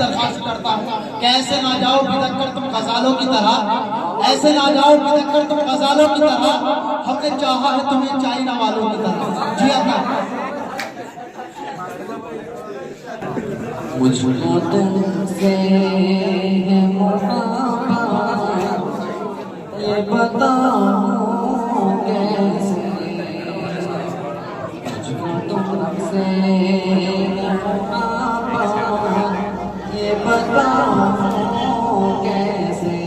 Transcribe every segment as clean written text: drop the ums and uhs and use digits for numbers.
दरख्वास्त करता हूँ कि ऐसे ना जाओ बिदक कर तुम गजालों की तरह, ऐसे ना जाओ बिदक कर तुम गजालों की तरह, हमने चाहा है तुम्हें चाइना वालों की तरह। जी अल्लाह। मुझको तुमसे है मोहब्बत, ये बताऊं कैसे, मुझको तुमसे है मोहब्बत, ये बताऊं कैसे,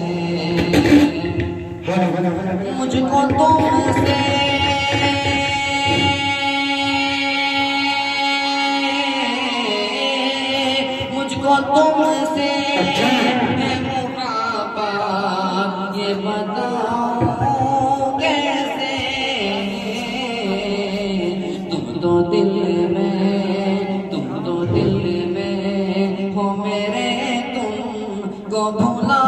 मुझको तुमसे तुमसे है मुहाब्बत, ये बताऊं कैसे, तुम तो दिल में हो मेरे, तुमको भुला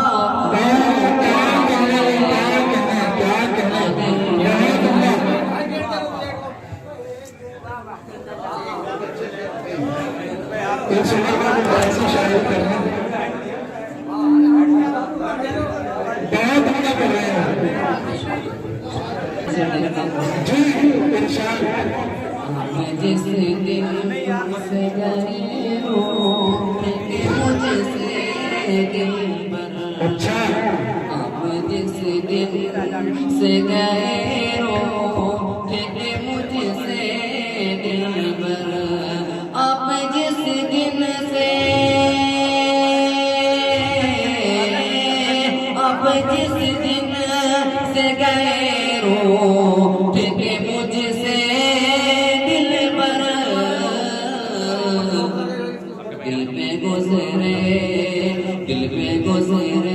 जिस दिन से गए हो मुझसे दिल पर, अब जिस दिन से गए हो मुझसे दिल पर, अब जिस दिन से, अब जिस दिन से गए हो मुझसे दिल पर, दिल पे गुजरे